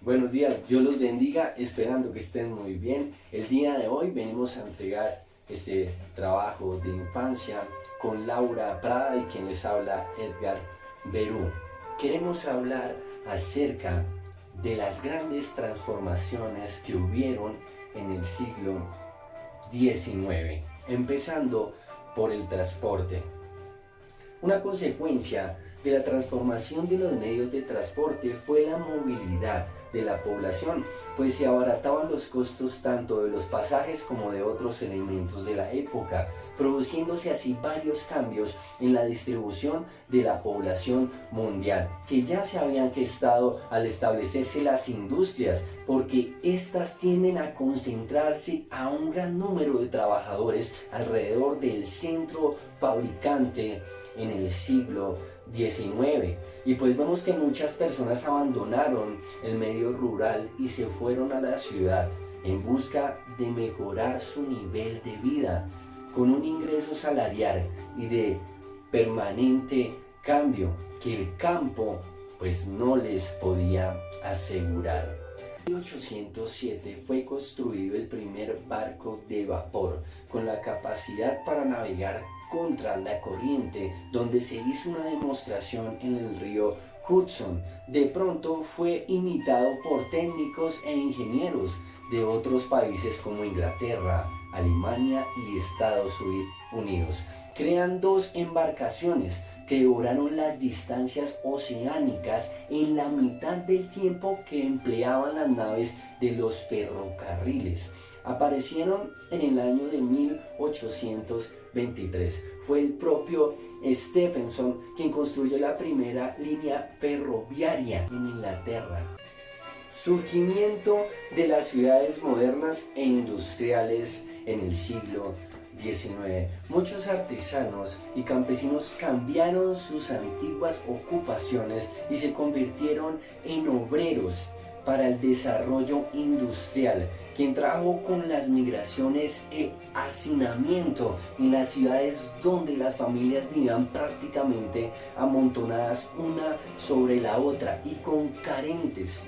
Buenos días, Dios los bendiga, esperando que estén muy bien. El día de hoy venimos a entregar este trabajo de infancia con Laura Prada y quien les habla Edgar Berú. Queremos hablar acerca de las grandes transformaciones que hubieron en el siglo XIX, empezando por el transporte. Una consecuencia de la transformación de los medios de transporte fue la movilidad de la población, pues se abarataban los costos tanto de los pasajes como de otros elementos de la época, produciéndose así varios cambios en la distribución de la población mundial, que ya se habían gestado al establecerse las industrias, porque éstas tienden a concentrarse a un gran número de trabajadores alrededor del centro fabricante en el siglo XIX. Y pues vemos que muchas personas abandonaron el medio rural y se fueron a la ciudad en busca de mejorar su nivel de vida con un ingreso salarial y de permanente cambio que el campo pues no les podía asegurar. En 1807 fue construido el primer barco de vapor con la capacidad para navegar contra la corriente, donde se hizo una demostración en el río Hudson. De pronto fue imitado por técnicos e ingenieros de otros países como Inglaterra, Alemania y Estados Unidos. Crean dos embarcaciones que devoraron las distancias oceánicas en la mitad del tiempo que empleaban las naves de los ferrocarriles. Aparecieron en el año de 1823. Fue el propio Stephenson quien construyó la primera línea ferroviaria en Inglaterra. Surgimiento de las ciudades modernas e industriales en el siglo XIX. Muchos artesanos y campesinos cambiaron sus antiguas ocupaciones y se convirtieron en obreros para el desarrollo industrial, quien trajo con las migraciones el hacinamiento en las ciudades donde las familias vivían prácticamente amontonadas una sobre la otra y con carentes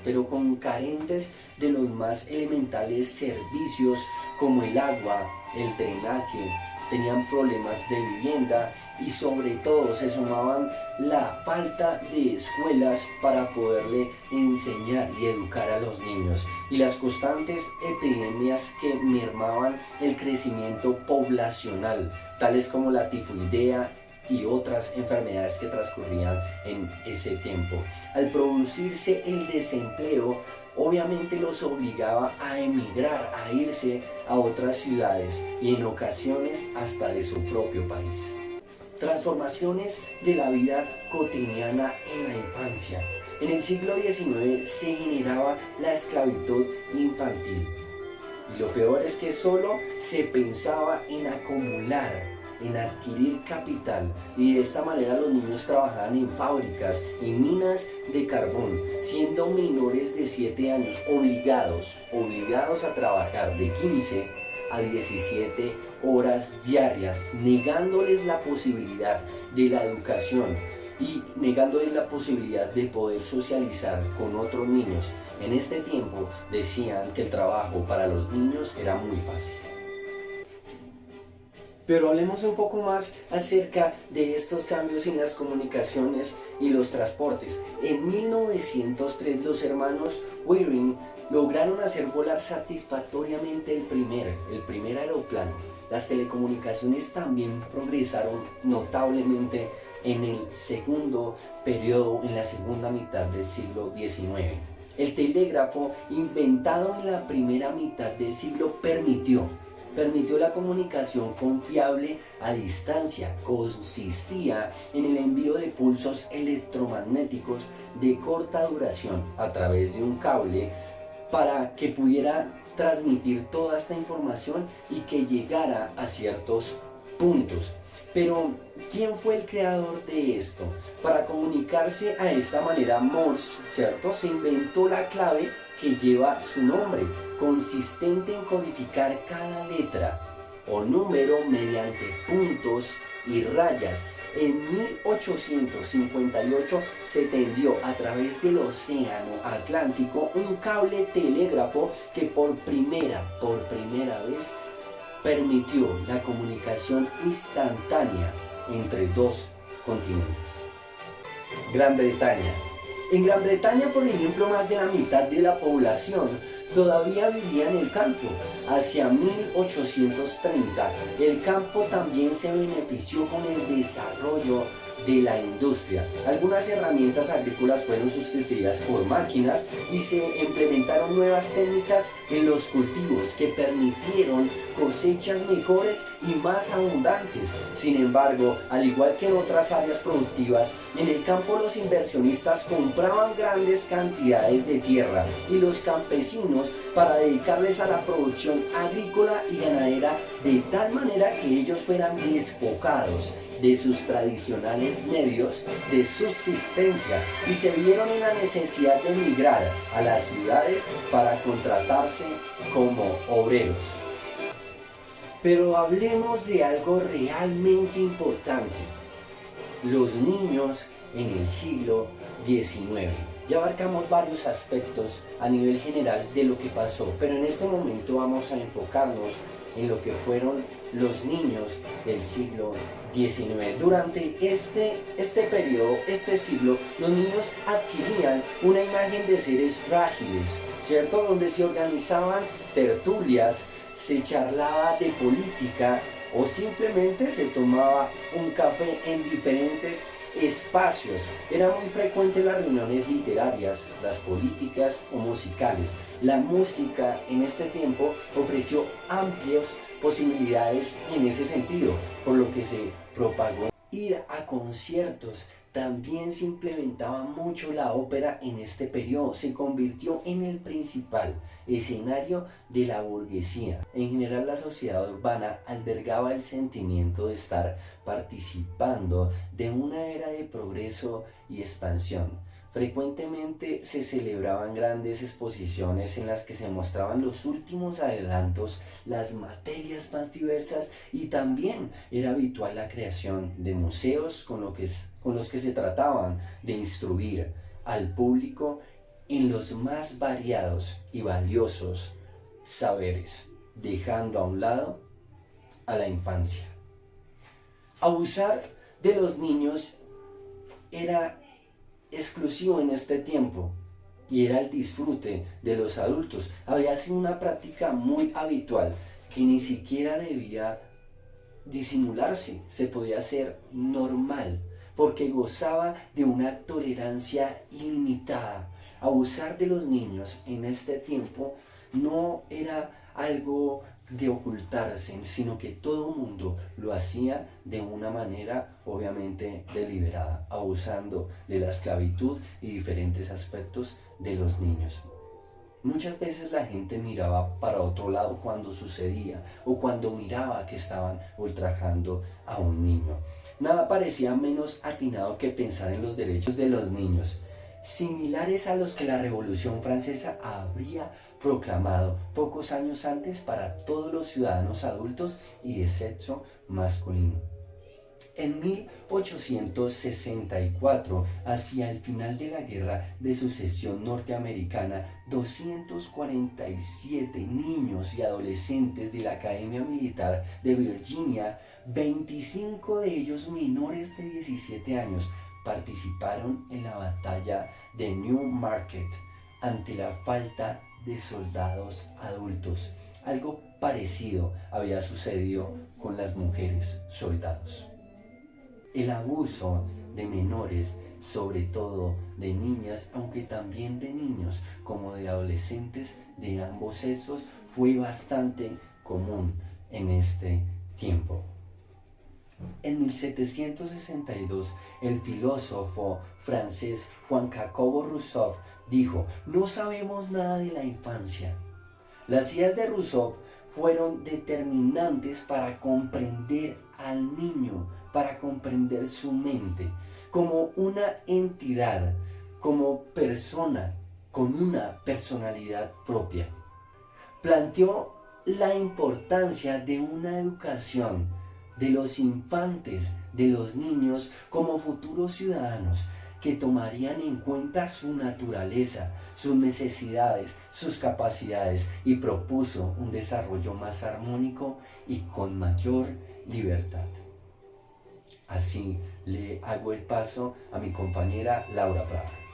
de los más elementales servicios como el agua, el drenaje. Tenían problemas de vivienda y sobre todo se sumaban la falta de escuelas para poderle enseñar y educar a los niños y las constantes epidemias que mermaban el crecimiento poblacional, tales como la tifoidea y otras enfermedades que transcurrían en ese tiempo. Al producirse el desempleo, obviamente los obligaba a emigrar, a irse a otras ciudades y en ocasiones hasta de su propio país. Transformaciones de la vida cotidiana en la infancia. En el siglo XIX se generaba la esclavitud infantil. Y lo peor es que solo se pensaba en acumular, en adquirir capital, y de esta manera los niños trabajaban en fábricas y minas de carbón, siendo menores de 7 años obligados a trabajar de 15 a 17 horas diarias, negándoles la posibilidad de la educación y negándoles la posibilidad de poder socializar con otros niños. En este tiempo decían que el trabajo para los niños era muy fácil. Pero hablemos un poco más acerca de estos cambios en las comunicaciones y los transportes. En 1903 los hermanos Whirring lograron hacer volar satisfactoriamente el primer aeroplano. Las telecomunicaciones también progresaron notablemente en el segundo periodo, en la segunda mitad del siglo XIX. El telégrafo, inventado en la primera mitad del siglo, permitió la comunicación confiable a distancia. Consistía en el envío de pulsos electromagnéticos de corta duración a través de un cable para que pudiera transmitir toda esta información y que llegara a ciertos puntos. Pero, ¿quién fue el creador de esto? Para comunicarse a esta manera, Morse, ¿cierto?, se inventó la clave que lleva su nombre, consistente en codificar cada letra o número mediante puntos y rayas En 1858 se tendió a través del Océano Atlántico un cable telégrafo que por primera vez permitió la comunicación instantánea entre dos continentes. Gran Bretaña. En Gran Bretaña, por ejemplo, más de la mitad de la población todavía vivía en el campo. Hacia 1830, el campo también se benefició con el desarrollo de la industria. Algunas herramientas agrícolas fueron sustituidas por máquinas y se implementaron nuevas técnicas en los cultivos que permitieron cosechas mejores y más abundantes. Sin embargo, al igual que en otras áreas productivas, en el campo los inversionistas compraban grandes cantidades de tierra y los campesinos para dedicarles a la producción agrícola y ganadera de tal manera que ellos fueran despojados de sus tradicionales medios de subsistencia y se vieron en la necesidad de emigrar a las ciudades para contratarse como obreros. Pero hablemos de algo realmente importante: los niños en el siglo XIX. Ya abarcamos varios aspectos a nivel general de lo que pasó, pero en este momento vamos a enfocarnos en lo que fueron los niños del siglo XIX. Durante este periodo, este siglo, los niños adquirían una imagen de seres frágiles, ¿cierto? Donde se organizaban tertulias, se charlaba de política o simplemente se tomaba un café en diferentes espacios. Era muy frecuente las reuniones literarias, las políticas o musicales. La música en este tiempo ofreció amplias posibilidades en ese sentido, por lo que se propagó ir a conciertos. También se implementaba mucho la ópera en este periodo, se convirtió en el principal escenario de la burguesía. En general, la sociedad urbana albergaba el sentimiento de estar participando de una era de progreso y expansión. Frecuentemente se celebraban grandes exposiciones en las que se mostraban los últimos adelantos, las materias más diversas, y también era habitual la creación de museos con los que se trataban de instruir al público en los más variados y valiosos saberes, dejando a un lado a la infancia. Abusar de los niños era exclusivo en este tiempo y era el disfrute de los adultos. Había sido una práctica muy habitual que ni siquiera debía disimularse, se podía hacer normal porque gozaba de una tolerancia ilimitada. Abusar de los niños en este tiempo no era algo de ocultarse, sino que todo el mundo lo hacía de una manera obviamente deliberada, abusando de la esclavitud y diferentes aspectos de los niños. Muchas veces la gente miraba para otro lado cuando sucedía o cuando miraba que estaban ultrajando a un niño. Nada parecía menos atinado que pensar en los derechos de los niños, similares a los que la Revolución Francesa habría proclamado pocos años antes para todos los ciudadanos adultos y de sexo masculino. En 1864, hacia el final de la Guerra de Sucesión Norteamericana, 247 niños y adolescentes de la Academia Militar de Virginia, 25 de ellos menores de 17 años, participaron en la batalla de Newmarket ante la falta de soldados adultos. Algo parecido había sucedido con las mujeres soldados. El abuso de menores, sobre todo de niñas, aunque también de niños como de adolescentes de ambos sexos, fue bastante común en este tiempo. En 1762, el filósofo francés Juan Jacobo Rousseau dijo: "No sabemos nada de la infancia". Las ideas de Rousseau fueron determinantes para comprender al niño, para comprender su mente como una entidad, como persona con una personalidad propia. Planteó la importancia de una educación de los infantes, de los niños como futuros ciudadanos que tomarían en cuenta su naturaleza, sus necesidades, sus capacidades y propuso un desarrollo más armónico y con mayor libertad. Así le hago el paso a mi compañera Laura Prada.